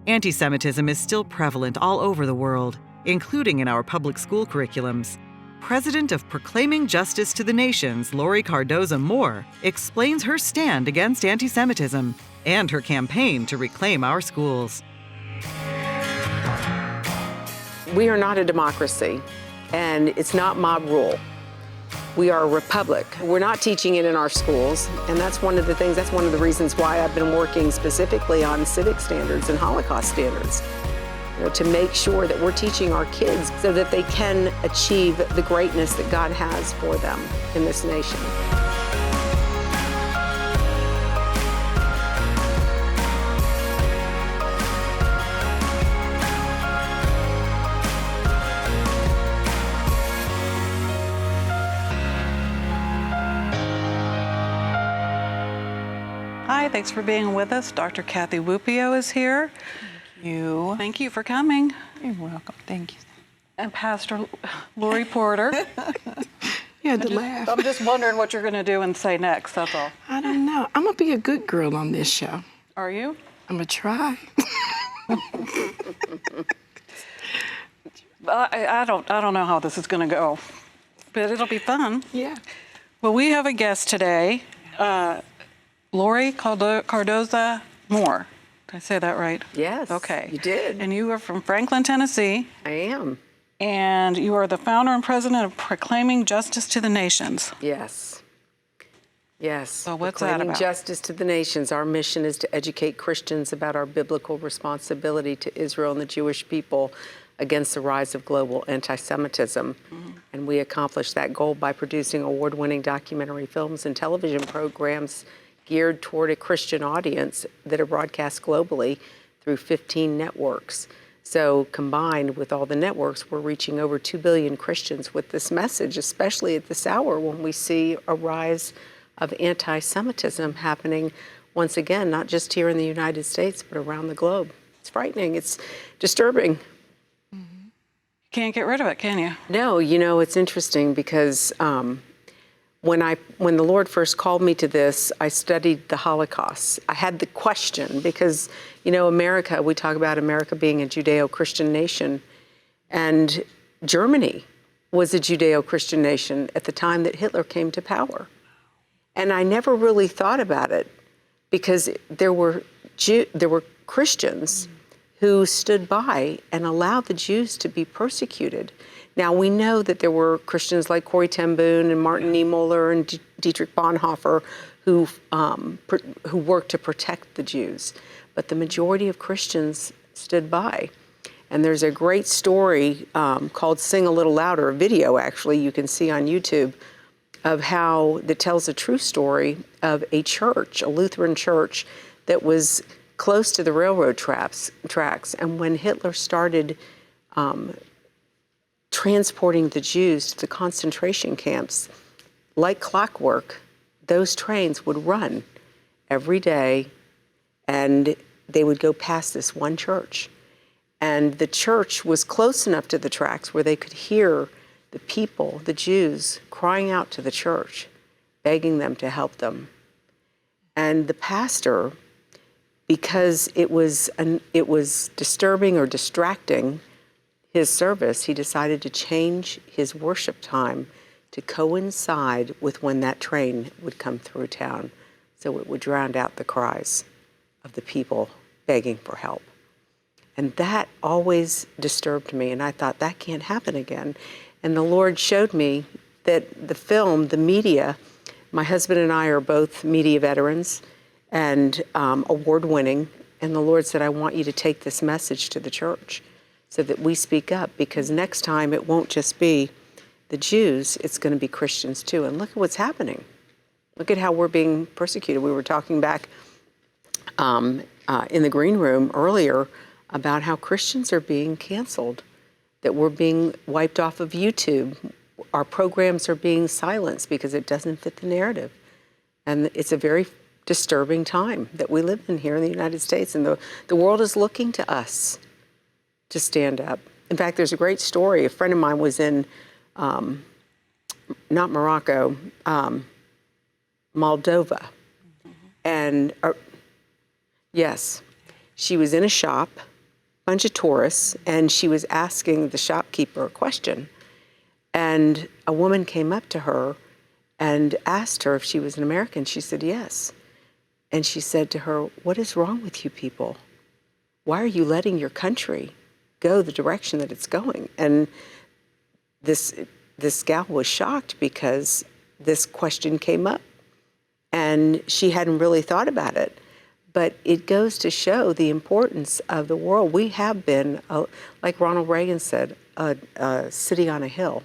Anti-Semitism is still prevalent all over the world, including in our public school curriculums. President of Proclaiming Justice to the Nations, Laurie Cardoza Moore, explains her stand against anti-Semitism and her campaign to reclaim our schools. We are not a democracy, and it's not mob rule. We are a republic. We're not teaching it in our schools, and that's one of the reasons why I've been working specifically on civic standards and Holocaust standards, to make sure that we're teaching our kids so that they can achieve the greatness that God has for them in this nation. Hi, thanks for being with us. Dr. Kathy Wupio is here. Thank you for coming. You're welcome. Thank you. And Pastor Laurie Porter. You had to laugh. I'm just wondering what you're going to do and say next, that's all. I don't know. I'm going to be a good girl on this show. Are you? I'm going to try. I don't know how this is going to go, but it'll be fun. Yeah. Well, we have a guest today, Laurie Cardoza Moore. Did I say that right? Yes, okay. You did. And you are from Franklin, Tennessee. I am. And you are the founder and president of Proclaiming Justice to the Nations. Yes. Yes. So what's that about? Proclaiming Justice to the Nations. Our mission is to educate Christians about our biblical responsibility to Israel and the Jewish people against the rise of global anti-Semitism. Mm-hmm. And we accomplish that goal by producing award-winning documentary films and television programs geared toward a Christian audience that are broadcast globally through 15 networks. So combined with all the networks, we're reaching over 2 billion Christians with this message, especially at this hour when we see a rise of anti-Semitism happening once again, not just here in the United States, but around the globe. It's frightening. It's disturbing. Mm-hmm. Can't get rid of it, can you? No, it's interesting because when the Lord first called me to this, I studied the Holocaust. I had the question because, America, we talk about America being a Judeo-Christian nation, and Germany was a Judeo-Christian nation at the time that Hitler came to power. And I never really thought about it because there were Christians who stood by and allowed the Jews to be persecuted. Now, we know that there were Christians like Corrie ten Boom and Martin Niemöller and Dietrich Bonhoeffer who worked to protect the Jews. But the majority of Christians stood by. And there's a great story called Sing a Little Louder, a video actually you can see on YouTube, that tells a true story of a church, a Lutheran church, that was close to the railroad tracks. And when Hitler started transporting the Jews to the concentration camps, like clockwork, those trains would run every day, and they would go past this one church. And the church was close enough to the tracks where they could hear the people, the Jews, crying out to the church, begging them to help them. And the pastor, because it was disturbing or distracting his service, he decided to change his worship time to coincide with when that train would come through town, so it would drown out the cries of the people begging for help. And that always disturbed me, and I thought, that can't happen again. And the Lord showed me that the film, the media, my husband and I are both media veterans and award-winning, and the Lord said, I want you to take this message to the church so that we speak up, because next time it won't just be the Jews, it's going to be Christians too. And look at what's happening. Look at how we're being persecuted. We were talking back in the green room earlier about how Christians are being canceled, that we're being wiped off of YouTube. Our programs are being silenced because it doesn't fit the narrative. And it's a very disturbing time that we live in here in the United States, and the world is looking to us to stand up. In fact, there's a great story. A friend of mine was in, not Morocco, Moldova. And yes, she was in a shop bunch of tourists, and she was asking the shopkeeper a question. And a woman came up to her and asked her if she was an American. She said, yes. And she said to her, what is wrong with you people? Why are you letting your country go the direction that it's going? And this gal was shocked because this question came up, and she hadn't really thought about it. But it goes to show the importance of the world. We have been, like Ronald Reagan said, a city on a hill.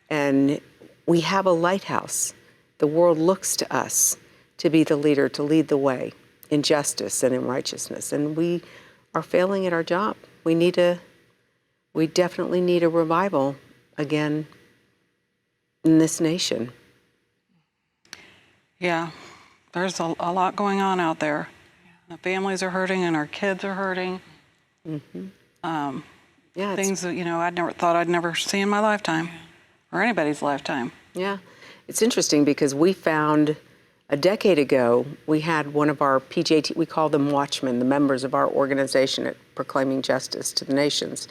And we have a lighthouse. The world looks to us to be the leader, to lead the way in justice and in righteousness. And we are failing at our job. We definitely need a revival again in this nation. Yeah, there's a lot going on out there. The families are hurting and our kids are hurting. Mm-hmm. Things that, I never thought I'd never see in my lifetime or anybody's lifetime. Yeah, it's interesting because we found a decade ago, we had one of our PJT, we call them watchmen, the members of our organization at Proclaiming Justice to the Nations.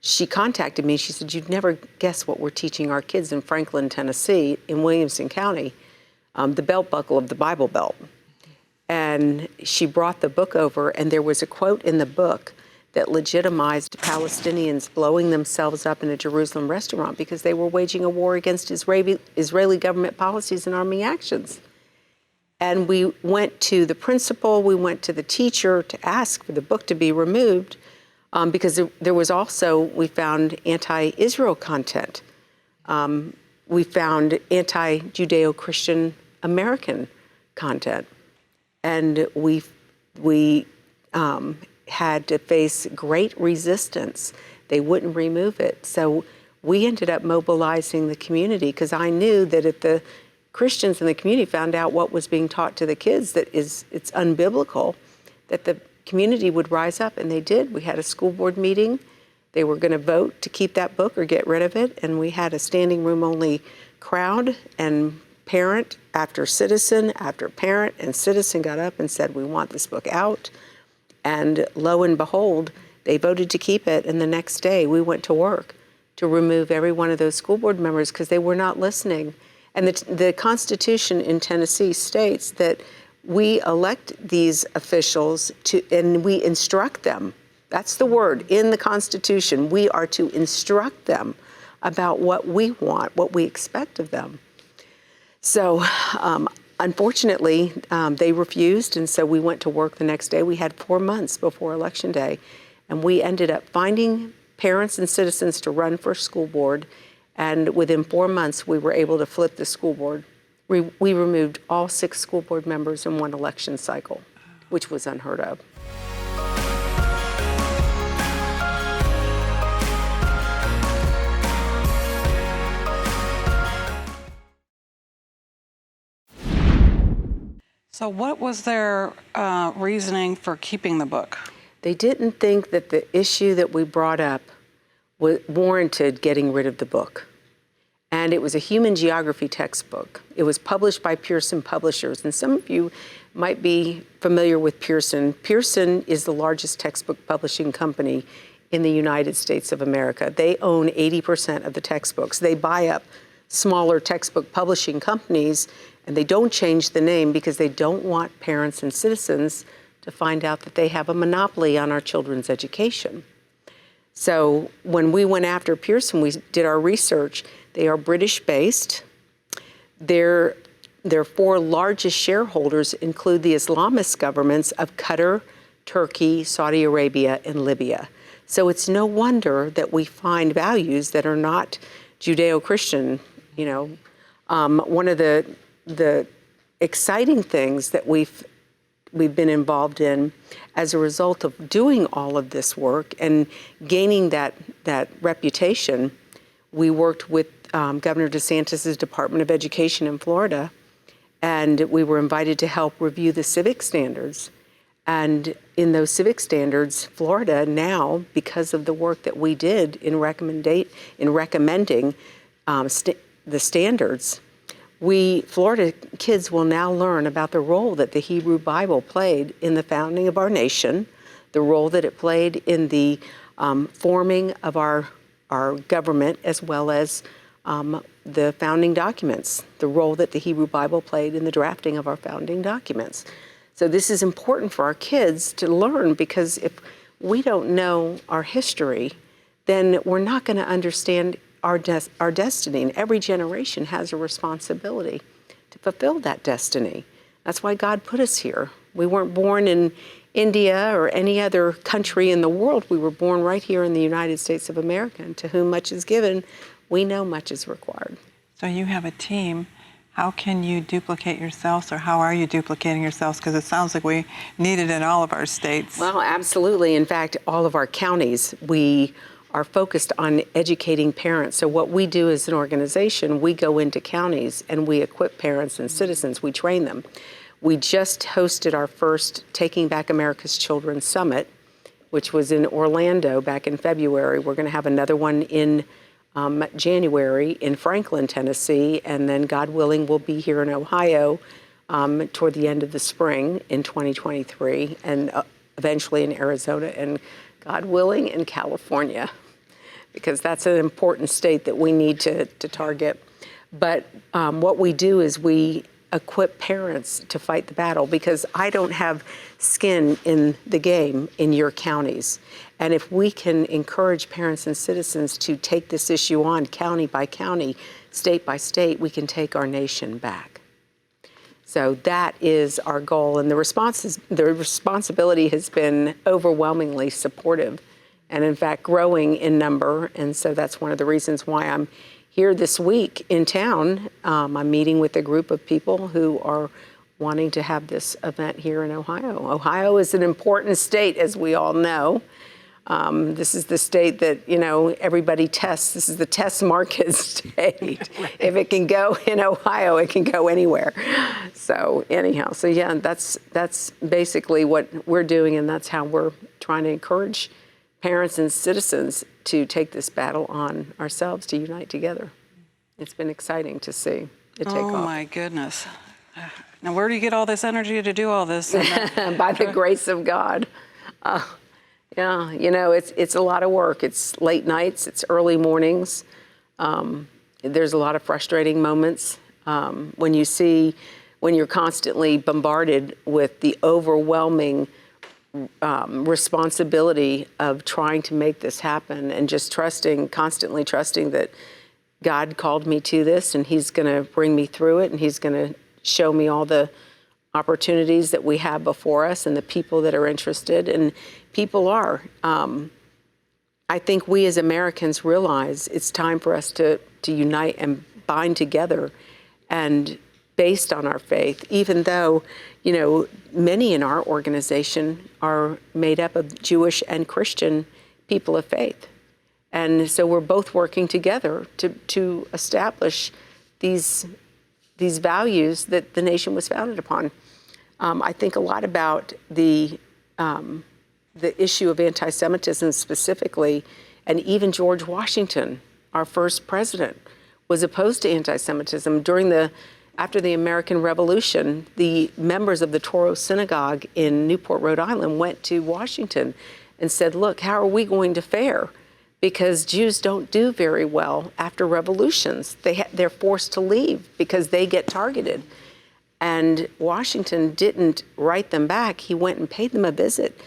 She contacted me, she said, you'd never guess what we're teaching our kids in Franklin, Tennessee, in Williamson County, the belt buckle of the Bible Belt. And she brought the book over, and there was a quote in the book that legitimized Palestinians blowing themselves up in a Jerusalem restaurant because they were waging a war against Israeli government policies and army actions. And we went to the principal, we went to the teacher to ask for the book to be removed because there was also, we found anti-Israel content. We found anti-Judeo-Christian American content. And we had to face great resistance. They wouldn't remove it. So we ended up mobilizing the community because I knew that if the Christians in the community found out what was being taught to the kids that it's unbiblical, that the community would rise up, and they did. We had a school board meeting. They were going to vote to keep that book or get rid of it, and we had a standing room only crowd, and parent after citizen after parent and citizen got up and said, we want this book out. And lo and behold, they voted to keep it, and the next day we went to work to remove every one of those school board members because they were not listening. And the Constitution in Tennessee states that we elect these officials and we instruct them. That's the word in the Constitution. We are to instruct them about what we want, what we expect of them. So unfortunately, they refused, and so we went to work the next day. We had 4 months before Election Day, and we ended up finding parents and citizens to run for school board, and within 4 months, we were able to flip the school board. We removed all 6 school board members in one election cycle, which was unheard of. So what was their reasoning for keeping the book? They didn't think that the issue that we brought up warranted getting rid of the book. And it was a human geography textbook. It was published by Pearson Publishers. And some of you might be familiar with Pearson. Pearson is the largest textbook publishing company in the United States of America. They own 80% of the textbooks. They buy up smaller textbook publishing companies, and they don't change the name because they don't want parents and citizens to find out that they have a monopoly on our children's education. So when we went after Pearson, we did our research. They are British-based. Their 4 largest shareholders include the Islamist governments of Qatar, Turkey, Saudi Arabia, and Libya. So it's no wonder that we find values that are not Judeo-Christian. One of the exciting things that we've been involved in as a result of doing all of this work and gaining that reputation, we worked with Governor DeSantis' Department of Education in Florida, and we were invited to help review the civic standards. And in those civic standards, Florida now, because of the work that we did in recommending the standards, Florida kids will now learn about the role that the Hebrew Bible played in the founding of our nation, the the role that it played in the forming of our government, as well as the founding documents, the role that the Hebrew Bible played in the drafting of our founding documents. So this is important for our kids to learn, because if we don't know our history, then we're not going to understand our destiny. And every generation has a responsibility to fulfill that destiny. That's why God put us here. We weren't born in India or any other country in the world. We were born right here in the United States of America. And to whom much is given, we know much is required. So you have a team. How can you duplicate yourselves, or how are you duplicating yourselves? Because it sounds like we need it in all of our states. Well, absolutely. In fact, all of our counties, we are focused on educating parents. So what we do as an organization, we go into counties and we equip parents and citizens. We train them. We just hosted our first Taking Back America's Children Summit, which was in Orlando back in February. We're going to have another one in January in Franklin, Tennessee, and then God willing, we'll be here in Ohio toward the end of the spring in 2023, and eventually in Arizona, and God willing, in California, because that's an important state that we need to target. But what we do is we equip parents to fight the battle, because I don't have skin in the game in your counties. And if we can encourage parents and citizens to take this issue on county by county, state by state, we can take our nation back. So that is our goal. And the responsibility has been overwhelmingly supportive, and in fact, growing in number. And so that's one of the reasons why I'm here this week in town. I'm meeting with a group of people who are wanting to have this event here in Ohio. Ohio is an important state, as we all know. This is the state that, everybody tests. This is the test market state. If it can go in Ohio, it can go anywhere. So anyhow, yeah, that's basically what we're doing, and that's how we're trying to encourage parents and citizens to take this battle on ourselves, to unite together. It's been exciting to see it take off. Oh my goodness. Now, where do you get all this energy to do all this? By the grace of God. Yeah, it's a lot of work. It's late nights, it's early mornings. There's a lot of frustrating moments when you're constantly bombarded with the overwhelming responsibility of trying to make this happen, and just constantly trusting that God called me to this, and He's going to bring me through it, and He's going to show me all the opportunities that we have before us and the people that are interested. And people are. I think we as Americans realize it's time for us to unite and bind together, and based on our faith, even though, many in our organization are made up of Jewish and Christian people of faith. And so we're both working together to establish these values that the nation was founded upon. I think a lot about the issue of anti-Semitism specifically, and even George Washington, our first president, was opposed to anti-Semitism. After the American Revolution, the members of the Toro Synagogue in Newport, Rhode Island, went to Washington and said, look, how are we going to fare? Because Jews don't do very well after revolutions. They're forced to leave because they get targeted. And Washington didn't write them back. He went and paid them a visit.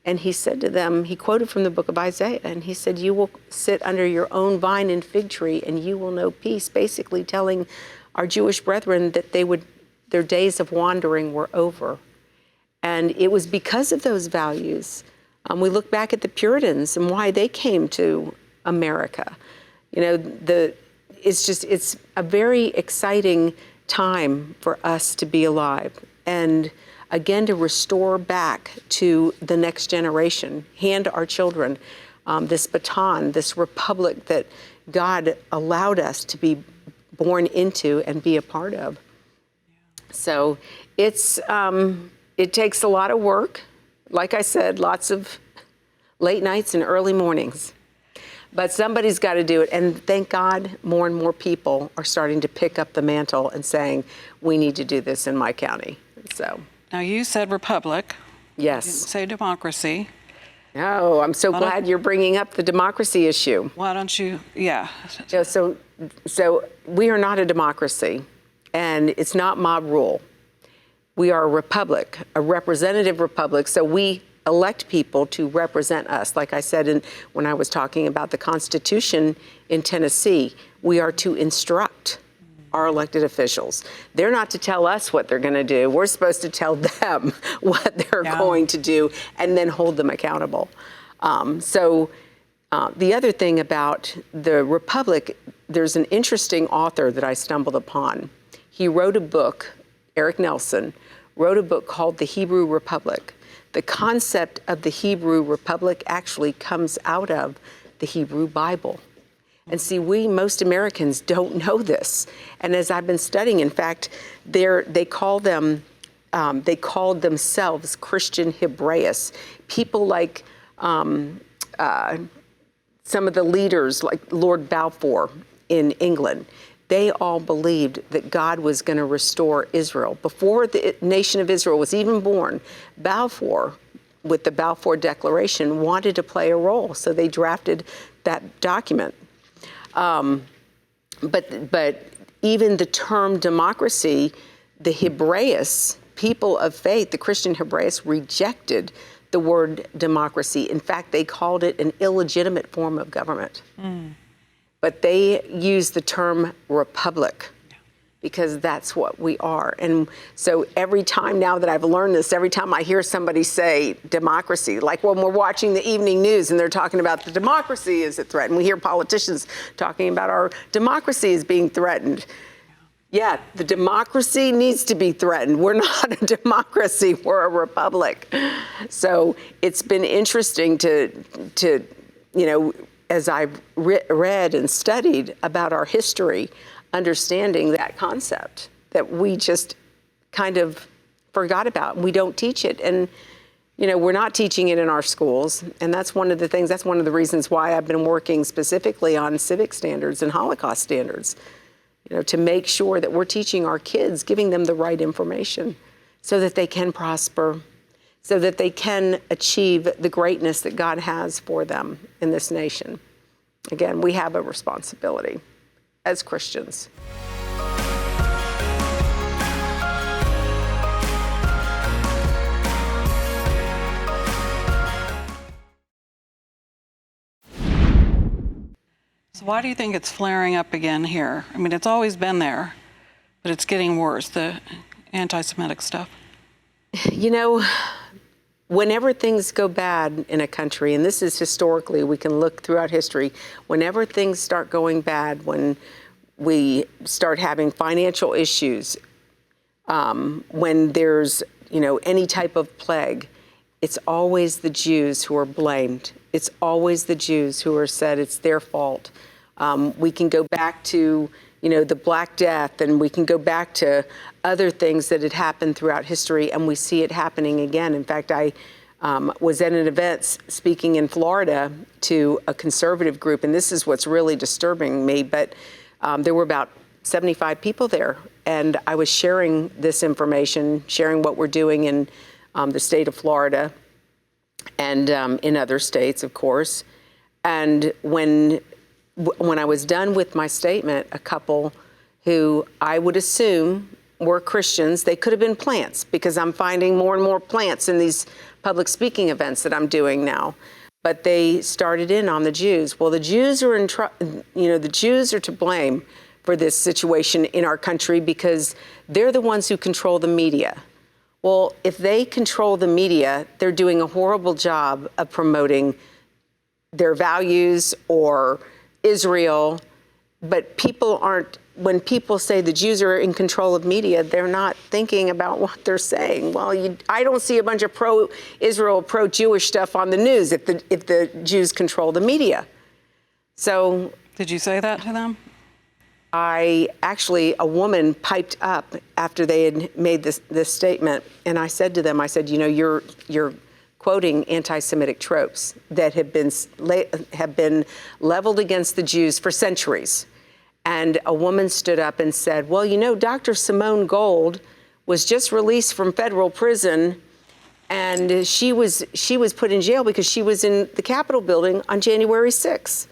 And he said to them, he quoted from the book of Isaiah, and he said, you will sit under your own vine and fig tree, and you will know peace, basically telling our Jewish brethren that their days of wandering were over. And it was because of those values. We look back at the Puritans and why they came to America. It's a very exciting time for us to be alive, and again, to restore back to the next generation, hand our children this baton, this republic that God allowed us to be born into and be a part of. So it takes a lot of work. Like I said, lots of late nights and early mornings. But somebody's got to do it. And thank God more and more people are starting to pick up the mantle and saying, we need to do this in my county. So. Now, you said republic. Yes. You didn't say democracy. No, I'm so glad you're bringing up the democracy issue. Why don't you? Yeah. Yeah, so we are not a democracy, and it's not mob rule. We are a republic, a representative republic. So we elect people to represent us. Like I said when I was talking about the Constitution in Tennessee, we are to instruct our elected officials. They're not to tell us what they're going to do. We're supposed to tell them what they're going to do and then hold them accountable. The other thing about the Republic, there's an interesting author that I stumbled upon. He wrote a book, Eric Nelson, wrote a book called The Hebrew Republic. The concept of the Hebrew Republic actually comes out of the Hebrew Bible. And see, most Americans don't know this. And as I've been studying, in fact, they called themselves Christian Hebraists. People like some of the leaders, like Lord Balfour in England, they all believed that God was going to restore Israel. Before the nation of Israel was even born, Balfour, with the Balfour Declaration, wanted to play a role. So they drafted that document. But even the term democracy, the Hebraists, people of faith, the Christian Hebraists, rejected the word democracy. In fact, they called it an illegitimate form of government. But they used the term republic because that's what we are. And so every time now that I've learned this, every time I hear somebody say democracy, like when we're watching the evening news and they're talking about the democracy is a threat, and we hear politicians talking about our democracy is being threatened. Yeah, the democracy needs to be threatened. We're not a democracy, we're a republic. So it's been interesting to as I've read and studied about our history, understanding that concept that we just kind of forgot about. We don't teach it. And, we're not teaching it in our schools. And that's one of the things, that's one of the reasons why I've been working specifically on civic standards and Holocaust standards, to make sure that we're teaching our kids, giving them the right information so that they can prosper, so that they can achieve the greatness that God has for them in this nation. Again, we have a responsibility as Christians. So why do you think it's flaring up again here? I mean, it's always been there, but it's getting worse, the anti-Semitic stuff. Whenever things go bad in a country, and this is historically, we can look throughout history, whenever things start going bad, when we start having financial issues, when there's, any type of plague, it's always the Jews who are blamed. It's always the Jews who are said it's their fault. We can go back to, the Black Death, and we can go back to other things that had happened throughout history, and we see it happening again. In fact, I was at an event speaking in Florida to a conservative group, and this is what's really disturbing me, but there were about 75 people there, and I was sharing this information, sharing what we're doing in the state of Florida and in other states, of course. And when I was done with my statement, a couple who I would assume were Christians, they could have been plants, because I'm finding more and more plants in these public speaking events that I'm doing now. But they started in on the Jews. Well, the Jews are the Jews are to blame for this situation in our country because they're the ones who control the media. Well, if they control the media, they're doing a horrible job of promoting their values or Israel. But people aren't, when people say the Jews are in control of media, they're not thinking about what they're saying. Well, I don't see a bunch of pro-Israel, pro-Jewish stuff on the news if the Jews control the media. So. Did you say that to them? A woman piped up after they had made this statement, and I said to them, you're quoting anti-Semitic tropes that have been leveled against the Jews for centuries. And a woman stood up and said, well, Dr. Simone Gold was just released from federal prison, And she was put in jail because she was in the Capitol building on January 6th.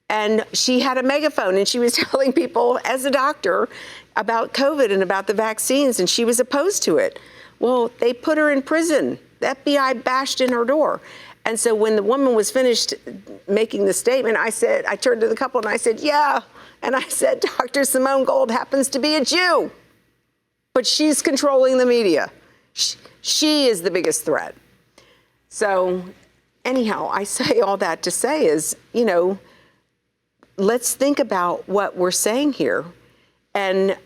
And she had a megaphone and she was telling people as a doctor about COVID and about the vaccines, and she was opposed to it. Well, they put her in prison. The FBI bashed in her door. And so when the woman was finished making the statement, I turned to the couple and I said, yeah. And I said, Dr. Simone Gold happens to be a Jew, but she's controlling the media. She is the biggest threat. So anyhow, I say all that to say is, let's think about what we're saying here. And,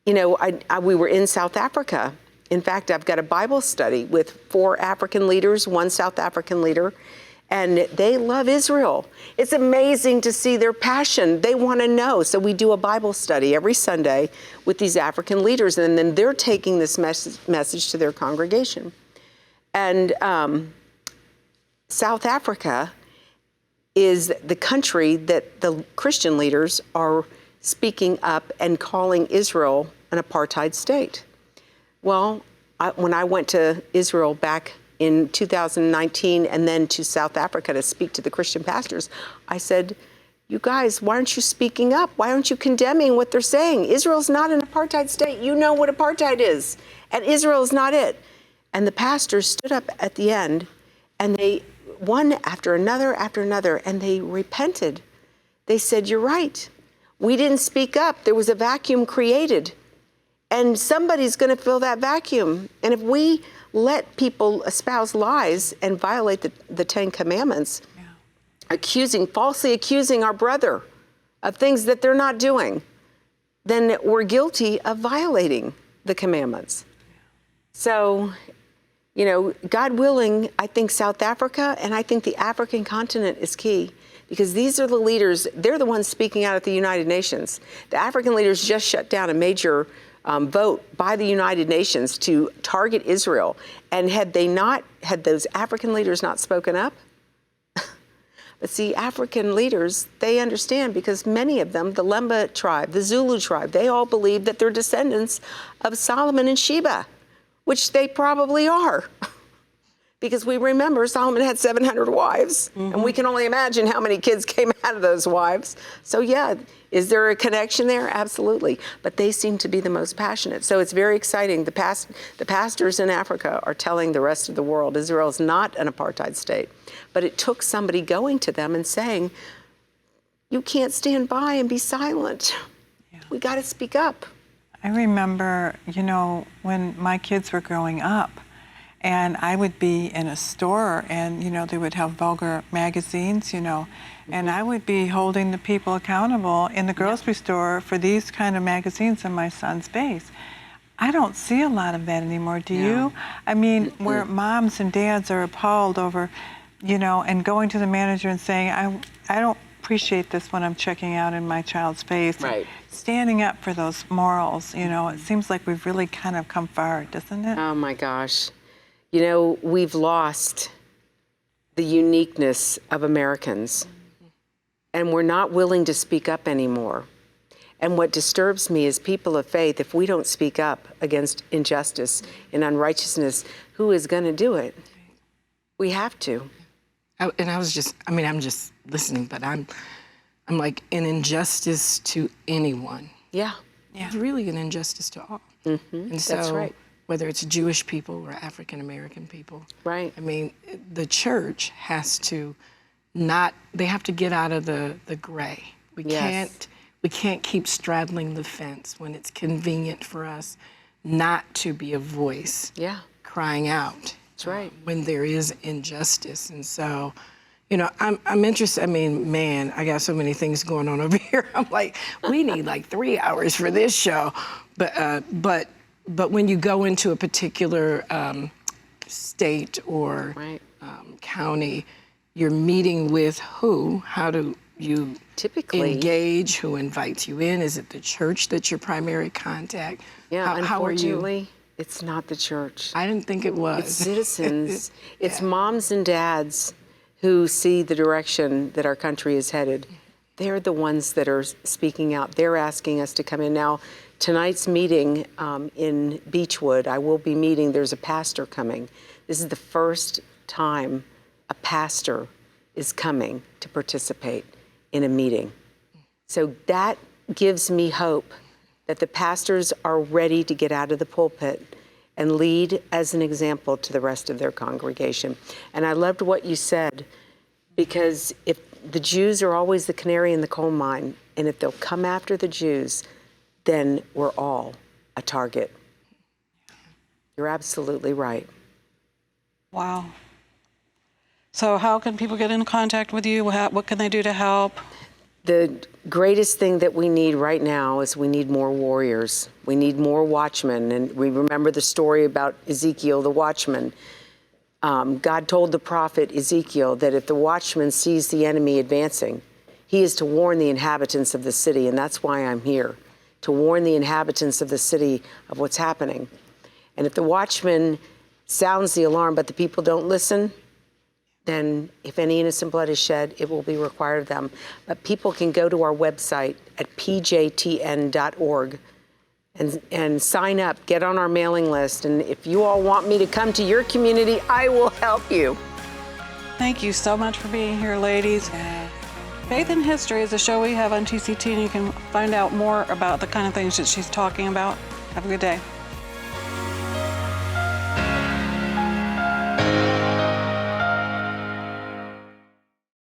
we were in South Africa. In fact, I've got a Bible study with 4 African leaders, 1 South African leader, and they love Israel. It's amazing to see their passion. They want to know. So we do a Bible study every Sunday with these African leaders, and then they're taking this message to their congregation. And South Africa is the country that the Christian leaders are speaking up and calling Israel an apartheid state. Well, when I went to Israel back in 2019 and then to South Africa to speak to the Christian pastors, I said, you guys, why aren't you speaking up? Why aren't you condemning what they're saying? Israel's not an apartheid state. You know what apartheid is, and Israel is not it. And the pastors stood up at the end, and they, one after another, and they repented. They said, you're right. We didn't speak up. There was a vacuum created. And somebody's going to fill that vacuum. And if we let people espouse lies and violate the 10 Commandments, falsely accusing our brother of things that they're not doing, then we're guilty of violating the commandments. So, God willing, I think South Africa and I think the African continent is key. Because these are the leaders, they're the ones speaking out at the United Nations. The African leaders just shut down a major vote by the United Nations to target Israel. And had those African leaders not spoken up? But see, African leaders, they understand because many of them, the Lemba tribe, the Zulu tribe, they all believe that they're descendants of Solomon and Sheba, which they probably are. Because we remember Solomon had 700 wives, and we can only imagine how many kids came out of those wives. So yeah, is there a connection there? Absolutely. But they seem to be the most passionate. So it's very exciting. The pastors in Africa are telling the rest of the world Israel is not an apartheid state. But it took somebody going to them and saying, you can't stand by and be silent. Yeah. We got to speak up. I remember, when my kids were growing up, and I would be in a store and, they would have vulgar magazines, and I would be holding the people accountable in the grocery store for these kind of magazines in my son's base. I don't see a lot of that anymore, do you? I mean, where moms and dads are appalled over, and going to the manager and saying, I don't appreciate this when I'm checking out in my child's face. Right. Standing up for those morals, it seems like we've really kind of come far, doesn't it? Oh my gosh. We've lost the uniqueness of Americans, and we're not willing to speak up anymore. And what disturbs me is people of faith, if we don't speak up against injustice and unrighteousness, who is going to do it? We have to. I'm just listening, but I'm like an injustice to anyone. Yeah. It's really an injustice to all. And so, that's right. Whether it's Jewish people or African American people. Right. I mean, the church has to they have to get out of the gray. We can't keep straddling the fence when it's convenient for us not to be a voice crying out. That's right. When there is injustice. And so, I'm interested. I mean, man, I got so many things going on over here. I'm like, we need like 3 hours for this show. But when you go into a particular state or county, you're meeting with who? How do you typically engage? Who invites you in? Is it the church that's your primary contact? Yeah, how are you? Unfortunately, it's not the church. I didn't think it was. It's citizens. It's moms and dads who see the direction that our country is headed. They're the ones that are speaking out. They're asking us to come in. Now, tonight's meeting in Beechwood, I will be meeting, there's a pastor coming This is the first time a pastor is coming to participate in a meeting. So that gives me hope that the pastors are ready to get out of the pulpit and lead as an example to the rest of their congregation. And I loved what you said, because if the Jews are always the canary in the coal mine, and if they'll come after the Jews, then we're all a target. You're absolutely right. Wow. So how can people get in contact with you? What can they do to help? The greatest thing that we need right now is we need more warriors. We need more watchmen. And we remember the story about Ezekiel, the watchman. God told the prophet Ezekiel that if the watchman sees the enemy advancing, he is to warn the inhabitants of the city. And that's why I'm here, to warn the inhabitants of the city of what's happening. And if the watchman sounds the alarm, but the people don't listen, then if any innocent blood is shed, it will be required of them. But people can go to our website at pjtn.org and sign up, get on our mailing list. And if you all want me to come to your community, I will help you. Thank you so much for being here, ladies. Faith in History is a show we have on TCT, and you can find out more about the kind of things that she's talking about. Have a good day.